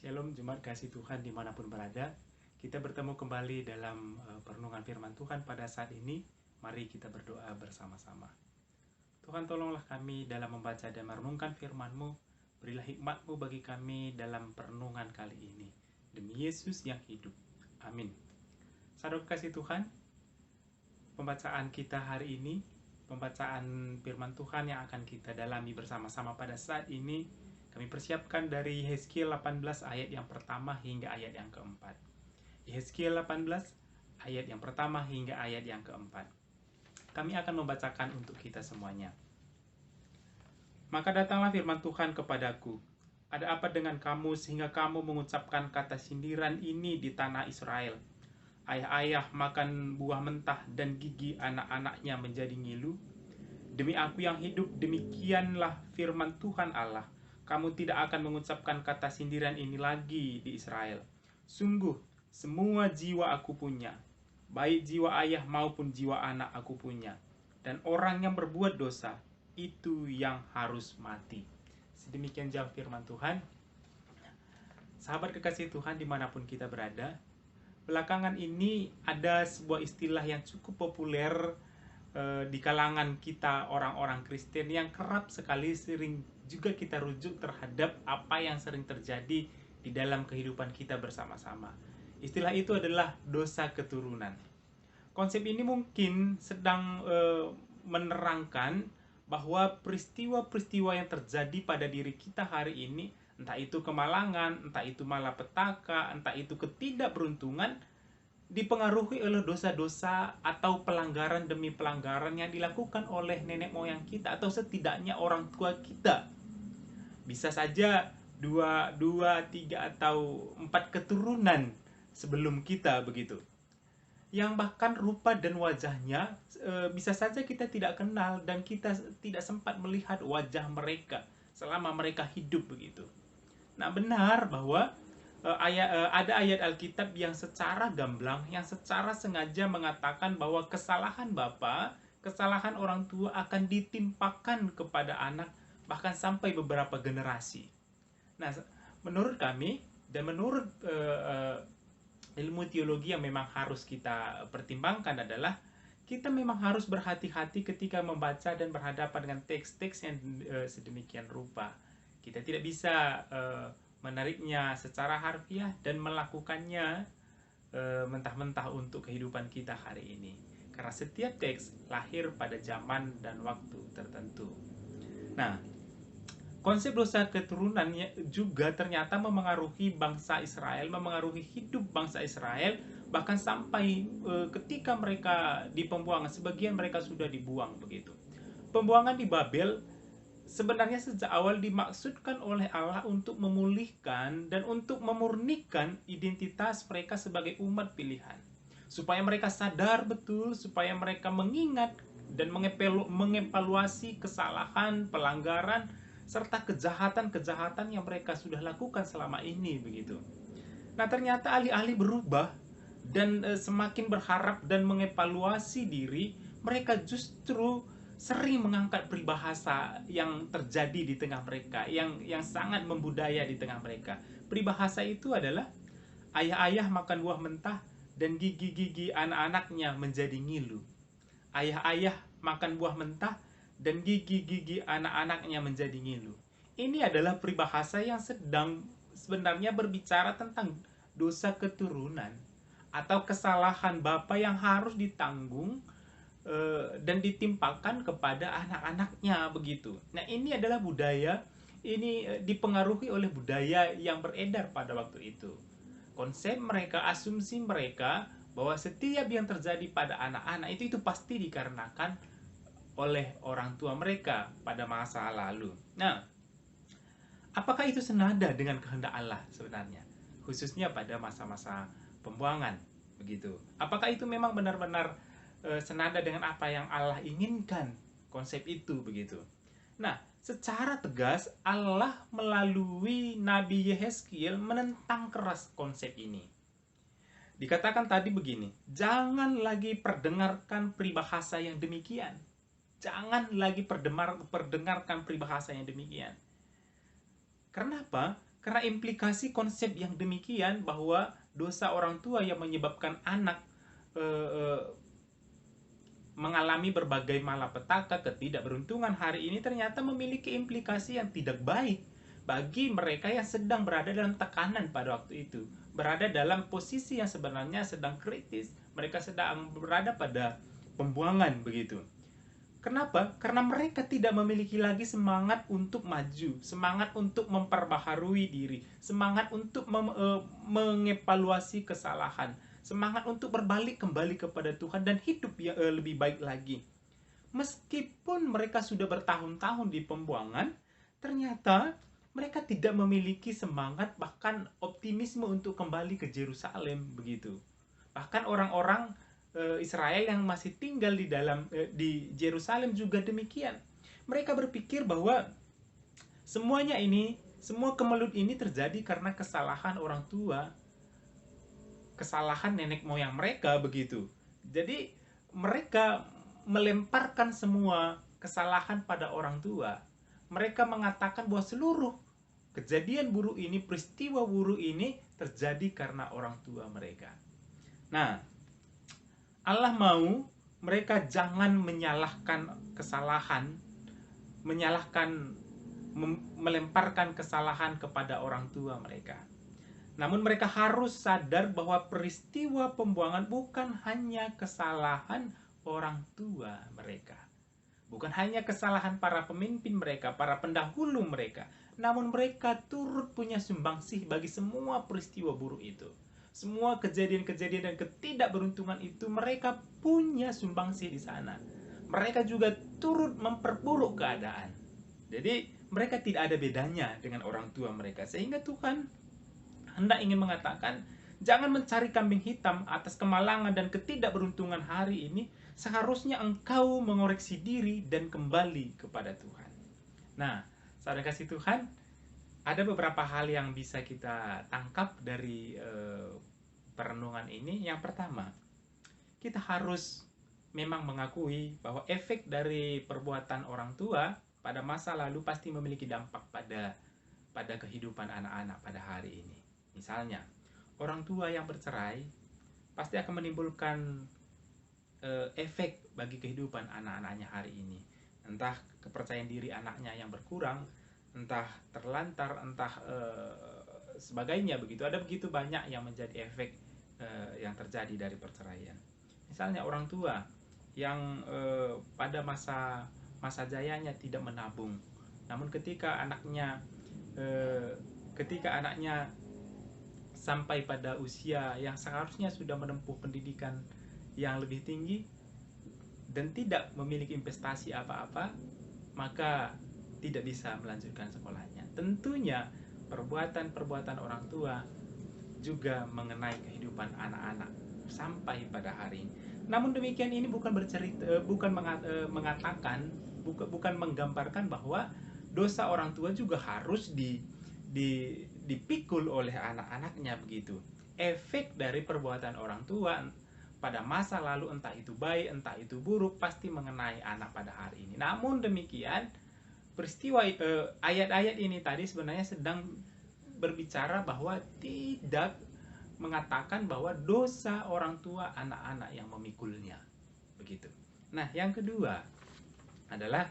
Shalom Jemaat kasih Tuhan dimanapun berada. Kita bertemu kembali dalam perenungan firman Tuhan pada saat ini. Mari kita berdoa bersama-sama. Tuhan, tolonglah kami dalam membaca dan merenungkan firman-Mu. Berilah hikmat-Mu bagi kami dalam perenungan kali ini. Demi Yesus yang hidup. Amin. Saudara kasih Tuhan, pembacaan kita hari ini, pembacaan firman Tuhan yang akan kita dalami bersama-sama pada saat ini, kami persiapkan dari Yehezkiel 18 ayat yang pertama hingga ayat yang keempat. Yehezkiel 18 ayat yang pertama hingga ayat yang keempat. Kami akan membacakan untuk kita semuanya. Maka datanglah firman Tuhan kepadaku. Ada apa dengan kamu sehingga kamu mengucapkan kata sindiran ini di tanah Israel? Ayah-ayah makan buah mentah dan gigi anak-anaknya menjadi ngilu. Demi aku yang hidup, demikianlah firman Tuhan Allah. Kamu tidak akan mengucapkan kata sindiran ini lagi di Israel. Sungguh, semua jiwa aku punya, baik jiwa ayah maupun jiwa anak aku punya. Dan orang yang berbuat dosa, itu yang harus mati. Sedemikian jauh firman Tuhan. Sahabat kekasih Tuhan dimanapun kita berada, belakangan ini ada sebuah istilah yang cukup populer di kalangan kita orang-orang Kristen yang kerap sekali sering juga kita rujuk terhadap apa yang sering terjadi di dalam kehidupan kita bersama-sama. Istilah itu adalah dosa keturunan. Konsep ini mungkin sedang menerangkan bahwa peristiwa-peristiwa yang terjadi pada diri kita hari ini, entah itu kemalangan, entah itu malapetaka, entah itu ketidakberuntungan, dipengaruhi oleh dosa-dosa atau pelanggaran demi pelanggaran yang dilakukan oleh nenek moyang kita atau setidaknya orang tua kita. Bisa saja 2, 3 atau 4 keturunan sebelum kita begitu. Yang bahkan rupa dan wajahnya bisa saja kita tidak kenal dan kita tidak sempat melihat wajah mereka selama mereka hidup begitu. Nah, benar bahwa ada ayat Alkitab yang secara gamblang, yang secara sengaja mengatakan bahwa kesalahan bapa, kesalahan orang tua akan ditimpakan kepada anak bahkan sampai beberapa generasi. Nah, menurut kami dan menurut ilmu teologi yang memang harus kita pertimbangkan adalah kita memang harus berhati-hati ketika membaca dan berhadapan dengan teks-teks yang sedemikian rupa. Kita tidak bisa menariknya secara harfiah dan melakukannya mentah-mentah untuk kehidupan kita hari ini. Karena setiap teks lahir pada zaman dan waktu tertentu. Nah, konsep dosa keturunan juga ternyata memengaruhi bangsa Israel, memengaruhi hidup bangsa Israel, bahkan sampai ketika mereka di pembuangan, sebagian mereka sudah dibuang begitu. Pembuangan di Babel sebenarnya sejak awal dimaksudkan oleh Allah untuk memulihkan dan untuk memurnikan identitas mereka sebagai umat pilihan. Supaya mereka sadar betul, supaya mereka mengingat dan mengevaluasi kesalahan, pelanggaran, serta kejahatan-kejahatan yang mereka sudah lakukan selama ini begitu. Nah, ternyata alih-alih berubah dan semakin berharap dan mengevaluasi diri, mereka justru sering mengangkat peribahasa yang terjadi di tengah mereka, yang sangat membudaya di tengah mereka. Peribahasa itu adalah ayah-ayah makan buah mentah dan gigi-gigi anak-anaknya menjadi ngilu. Ayah-ayah makan buah mentah dan gigi-gigi anak-anaknya menjadi ngilu. Ini adalah peribahasa yang sedang sebenarnya berbicara tentang dosa keturunan atau kesalahan bapa yang harus ditanggung dan ditimpakan kepada anak-anaknya begitu. Nah, ini adalah budaya, ini dipengaruhi oleh budaya yang beredar pada waktu itu. Konsep mereka, asumsi mereka bahwa setiap yang terjadi pada anak-anak itu pasti dikarenakan oleh orang tua mereka pada masa lalu. Nah, apakah itu senada dengan kehendak Allah sebenarnya? Khususnya pada masa-masa pembuangan begitu. Apakah itu memang benar-benar senada dengan apa yang Allah inginkan, konsep itu begitu. Nah, secara tegas Allah melalui Nabi Yehezkiel menentang keras konsep ini. Dikatakan tadi begini, jangan lagi perdengarkan peribahasa yang demikian. Jangan lagi perdengarkan peribahasa yang demikian. Kenapa? Karena implikasi konsep yang demikian bahwa dosa orang tua yang menyebabkan anak mengalami berbagai malapetaka, ketidakberuntungan hari ini ternyata memiliki implikasi yang tidak baik bagi mereka yang sedang berada dalam tekanan pada waktu itu, berada dalam posisi yang sebenarnya sedang kritis, mereka sedang berada pada pembuangan begitu. Kenapa? Karena mereka tidak memiliki lagi semangat untuk maju, semangat untuk memperbaharui diri, semangat untuk mengevaluasi kesalahan, semangat untuk berbalik kembali kepada Tuhan dan hidup yang lebih baik lagi. Meskipun mereka sudah bertahun-tahun di pembuangan, ternyata mereka tidak memiliki semangat bahkan optimisme untuk kembali ke Yerusalem begitu. Bahkan orang-orang Israel yang masih tinggal di Yerusalem juga demikian. Mereka berpikir bahwa semua kemelut ini terjadi karena kesalahan orang tua, kesalahan nenek moyang mereka begitu. Jadi mereka melemparkan semua kesalahan pada orang tua. Mereka mengatakan bahwa seluruh kejadian buruk ini, peristiwa buruk ini terjadi karena orang tua mereka. Nah, Allah mau mereka jangan menyalahkan kesalahan, melemparkan kesalahan kepada orang tua mereka. Namun mereka harus sadar bahwa peristiwa pembuangan bukan hanya kesalahan orang tua mereka. Bukan hanya kesalahan para pemimpin mereka, para pendahulu mereka. Namun mereka turut punya sumbangsih bagi semua peristiwa buruk itu. Semua kejadian-kejadian dan ketidakberuntungan itu mereka punya sumbangsih di sana. Mereka juga turut memperburuk keadaan. Jadi mereka tidak ada bedanya dengan orang tua mereka. Sehingga Tuhan hendak ingin mengatakan, jangan mencari kambing hitam atas kemalangan dan ketidakberuntungan hari ini. Seharusnya engkau mengoreksi diri dan kembali kepada Tuhan. Nah, saudara kasih Tuhan, ada beberapa hal yang bisa kita tangkap dari perenungan ini. Yang pertama, kita harus memang mengakui bahwa efek dari perbuatan orang tua pada masa lalu pasti memiliki dampak pada kehidupan anak-anak pada hari ini. Misalnya, orang tua yang bercerai pasti akan menimbulkan efek bagi kehidupan anak-anaknya hari ini. Entah kepercayaan diri anaknya yang berkurang, entah terlantar, entah sebagainya begitu. Ada begitu banyak yang menjadi efek yang terjadi dari perceraian. Misalnya orang tua yang pada masa jayanya tidak menabung, namun ketika anaknya sampai pada usia yang seharusnya sudah menempuh pendidikan yang lebih tinggi dan tidak memiliki investasi apa-apa, maka tidak bisa melanjutkan sekolahnya. Tentunya perbuatan-perbuatan orang tua juga mengenai kehidupan anak-anak sampai pada hari ini. Namun demikian ini bukan menggambarkan bahwa dosa orang tua juga harus dipikul oleh anak-anaknya begitu. Efek dari perbuatan orang tua pada masa lalu, entah itu baik, entah itu buruk, pasti mengenai anak pada hari ini. Namun demikian, peristiwa ayat-ayat ini tadi sebenarnya sedang berbicara bahwa tidak mengatakan bahwa dosa orang tua anak-anak yang memikulnya. Begitu. Nah, yang kedua adalah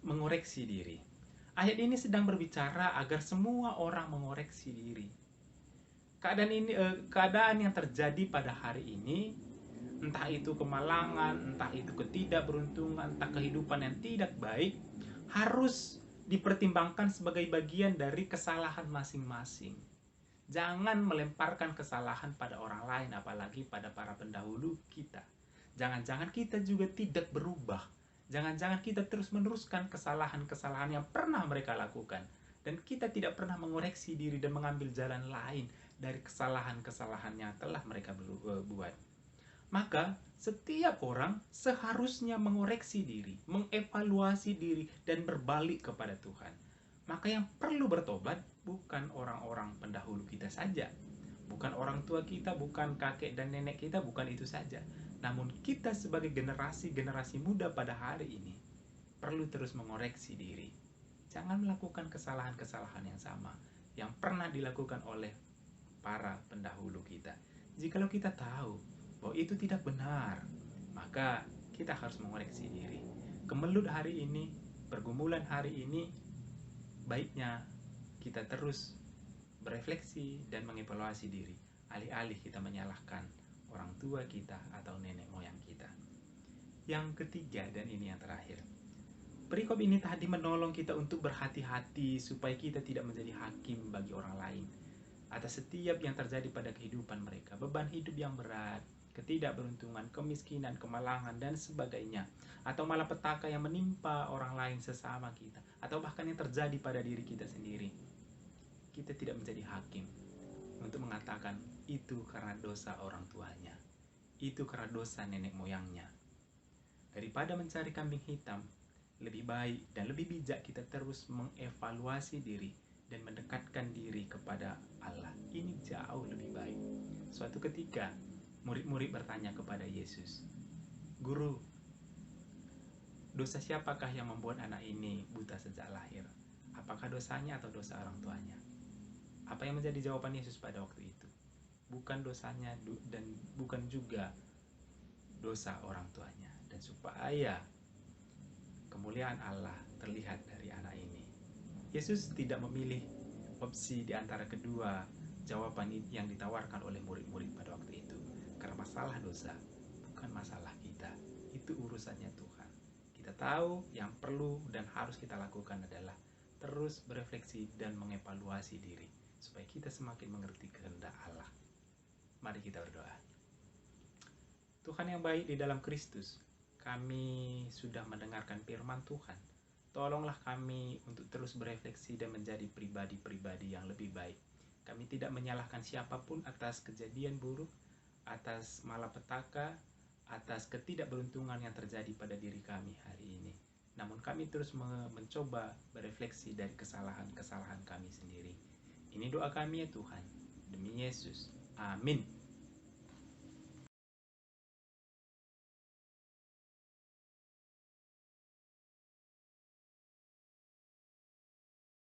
mengoreksi diri. Ayat ini sedang berbicara agar semua orang mengoreksi diri. Keadaan yang terjadi pada hari ini, entah itu kemalangan, entah itu ketidakberuntungan, entah kehidupan yang tidak baik, harus dipertimbangkan sebagai bagian dari kesalahan masing-masing. Jangan melemparkan kesalahan pada orang lain, apalagi pada para pendahulu kita. Jangan-jangan kita juga tidak berubah. Jangan-jangan kita terus meneruskan kesalahan-kesalahan yang pernah mereka lakukan. Dan kita tidak pernah mengoreksi diri dan mengambil jalan lain dari kesalahan-kesalahan yang telah mereka buat. Maka setiap orang seharusnya mengoreksi diri, mengevaluasi diri, dan berbalik kepada Tuhan. Maka yang perlu bertobat bukan orang-orang pendahulu kita saja, bukan orang tua kita, bukan kakek dan nenek kita, bukan itu saja. Namun kita sebagai generasi muda pada hari ini perlu terus mengoreksi diri. Jangan melakukan kesalahan-kesalahan yang sama yang pernah dilakukan oleh para pendahulu kita. Jikalau kita tahu bahwa itu tidak benar, maka kita harus mengoreksi diri. Kemelut hari ini, pergumulan hari ini, baiknya kita terus berefleksi dan mengevaluasi diri, alih-alih kita menyalahkan orang tua kita atau nenek moyang kita. Yang ketiga, dan ini yang terakhir, perikop ini tadi menolong kita untuk berhati-hati supaya kita tidak menjadi hakim bagi orang lain atas setiap yang terjadi pada kehidupan mereka, beban hidup yang berat, ketidakberuntungan, kemiskinan, kemalangan, dan sebagainya, atau malapetaka yang menimpa orang lain sesama kita, atau bahkan yang terjadi pada diri kita sendiri. Kita tidak menjadi hakim untuk mengatakan itu karena dosa orang tuanya, itu karena dosa nenek moyangnya. Daripada mencari kambing hitam, lebih baik dan lebih bijak kita terus mengevaluasi diri dan mendekatkan diri kepada Allah. Ini jauh lebih baik. Suatu ketika, murid-murid bertanya kepada Yesus, "Guru, dosa siapakah yang membuat anak ini buta sejak lahir? Apakah dosanya atau dosa orang tuanya?" Apa yang menjadi jawaban Yesus pada waktu itu? Bukan dosanya dan bukan juga dosa orang tuanya. Dan supaya kemuliaan Allah terlihat dari anak ini, Yesus tidak memilih opsi di antara kedua jawaban yang ditawarkan oleh murid-murid pada waktu itu. Karena masalah dosa bukan masalah kita, itu urusannya Tuhan. Kita tahu yang perlu dan harus kita lakukan adalah terus berefleksi dan mengevaluasi diri supaya kita semakin mengerti kehendak Allah. Mari kita berdoa. Tuhan yang baik di dalam Kristus, kami sudah mendengarkan firman Tuhan. Tolonglah kami untuk terus berefleksi dan menjadi pribadi-pribadi yang lebih baik. Kami tidak menyalahkan siapapun atas kejadian buruk, atas malapetaka, atas ketidakberuntungan yang terjadi pada diri kami hari ini. Namun kami terus mencoba berefleksi dari kesalahan-kesalahan kami sendiri. Ini doa kami ya Tuhan, demi Yesus. Amin.